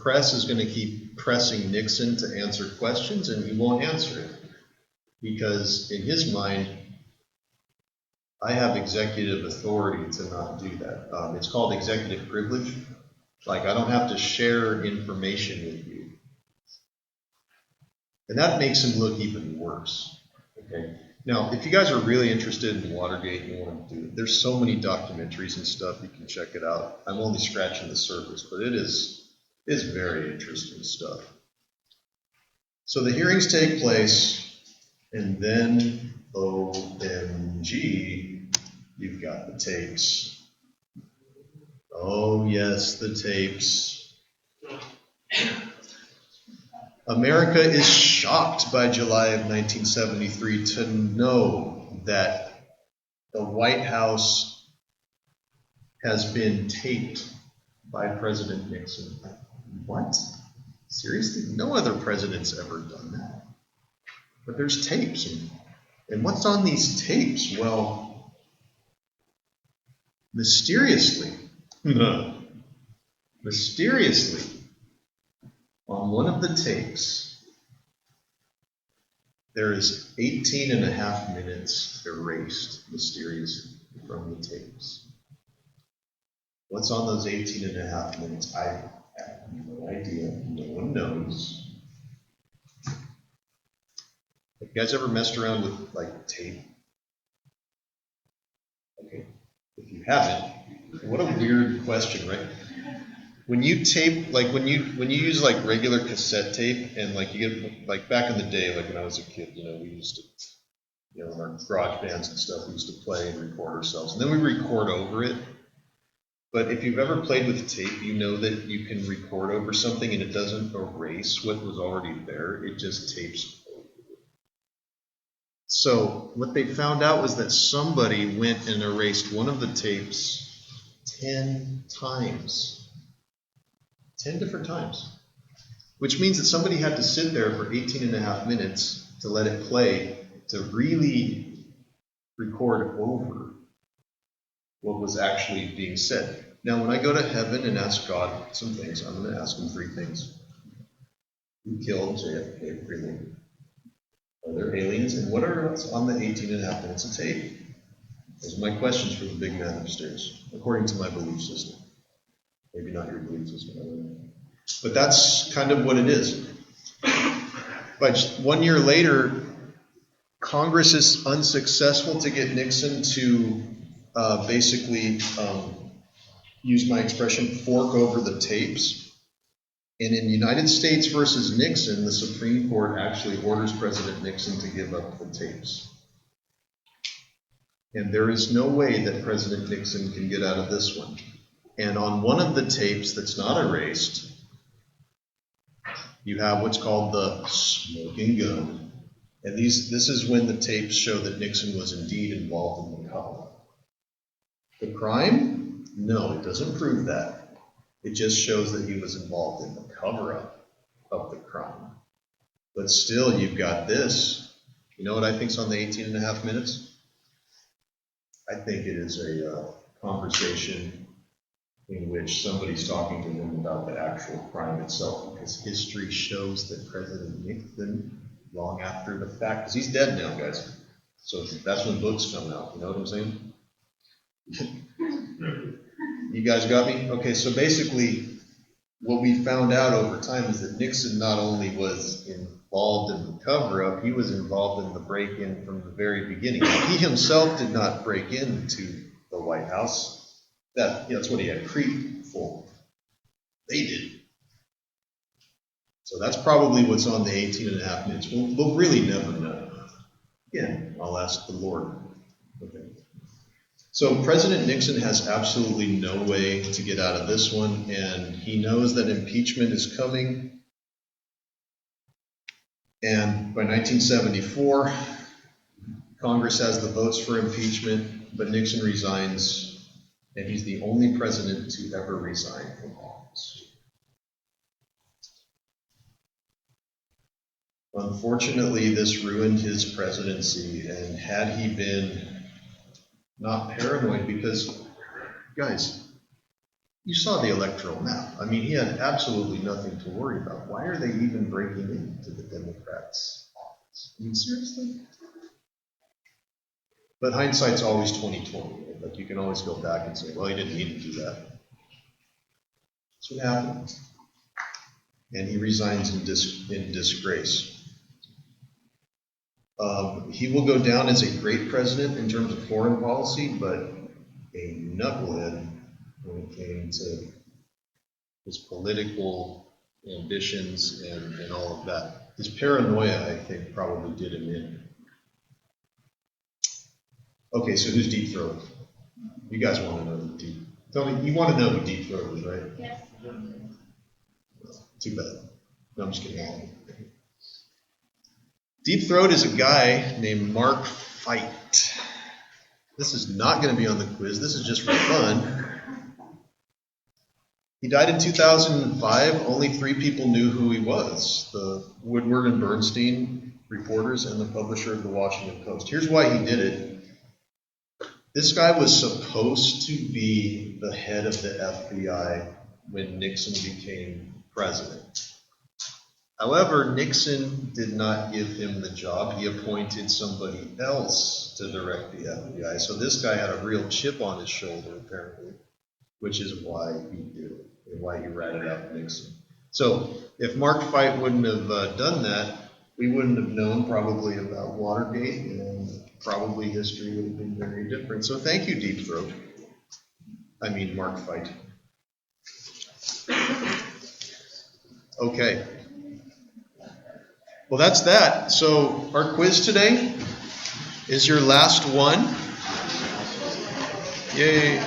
press is going to keep pressing Nixon to answer questions, and he won't answer it. Because in his mind, I have executive authority to not do that. It's called executive privilege. Like, I don't have to share information with you. And that makes him look even worse. Okay. Now, if you guys are really interested in Watergate and you want to do it, there's so many documentaries and stuff, you can check it out. I'm only scratching the surface, but it's very interesting stuff. So the hearings take place, and then, OMG, you've got the tapes. Oh, yes, the tapes. America is shocked by July of 1973 to know that the White House has been taped by President Nixon. What? Seriously? No other president's ever done that. But there's tapes. And what's on these tapes? Well, mysteriously, on one of the tapes, there is 18 and a half minutes erased mysteriously from the tapes. What's on those 18 and a half minutes? I have no idea. No one knows. Have you guys ever messed around with, like, tape? Okay. If you haven't, what a weird question, right? When you tape, like when you use like regular cassette tape, and like you get, like back in the day, like when I was a kid, we used to, in our garage bands and stuff, we used to play and record ourselves, and then we record over it. But if you've ever played with tape, you know that you can record over something and it doesn't erase what was already there, it just tapes over it. So what they found out was that somebody went and erased one of the tapes 10 times. 10 different times, which means that somebody had to sit there for 18 and a half minutes to let it play, to really record over what was actually being said. Now, when I go to heaven and ask God some things, I'm going to ask him 3 things. Who killed JFK really? Are there aliens? And what are on the 18 and a half minutes of tape? Those are my questions for the big man upstairs, according to my belief system. Maybe not your belief system, I don't know. But that's kind of what it is. But 1 year later, Congress is unsuccessful to get Nixon to basically, use my expression, fork over the tapes. And in United States versus Nixon, the Supreme Court actually orders President Nixon to give up the tapes. And there is no way that President Nixon can get out of this one. And on one of the tapes that's not erased, you have what's called the smoking gun. And this is when the tapes show that Nixon was indeed involved in the cover-up. The crime? No, it doesn't prove that. It just shows that he was involved in the cover-up of the crime. But still, you've got this. You know what I think's on the 18 and a half minutes? I think it is a conversation in which somebody's talking to him about the actual crime itself, because history shows that President Nixon, long after the fact, because he's dead now, guys, so that's when books come out, you know what I'm saying? You guys got me? Okay, so basically, what we found out over time is that Nixon not only was involved in the cover-up, he was involved in the break-in from the very beginning. He himself did not break into the White House. That's what he had creep for. They did. So that's probably what's on the 18 and a half minutes. We'll really never know. Again, I'll ask the Lord. Okay. So President Nixon has absolutely no way to get out of this one, and he knows that impeachment is coming. And by 1974, Congress has the votes for impeachment, but Nixon resigns. And he's the only president to ever resign from office. Unfortunately, this ruined his presidency, and had he been not paranoid, because, guys, You saw the electoral map. I mean, he had absolutely nothing to worry about. Why are they even breaking into the Democrats' office? I mean, seriously? But hindsight's always 2020. Right? Like, you can always go back and say, well, he didn't need to do that. That's what happened. And he resigns in disgrace. He will go down as a great president in terms of foreign policy, but a knucklehead when it came to his political ambitions and all of that. His paranoia, I think, probably did him in. Okay, so who's Deep Throat? You guys want to know who Deep? Tell me, you want to know who Deep Throat is, right? Yes. Too bad. No, I'm just kidding. Deep Throat is a guy named Mark Fite. This is not going to be on the quiz. This is just for fun. He died in 2005. Only 3 people knew who he was: the Woodward and Bernstein reporters and the publisher of the Washington Post. Here's why he did it. This guy was supposed to be the head of the FBI when Nixon became president. However, Nixon did not give him the job. He appointed somebody else to direct the FBI. So this guy had a real chip on his shoulder, apparently, which is why he did it and why he ratted out Nixon. So if Mark Fite wouldn't have done that, we wouldn't have known probably about Watergate, and probably history would have been very different. So thank you, Deep Throat. I mean, Mark Fite. Okay. Well, that's that. So our quiz today is your last one. Yay.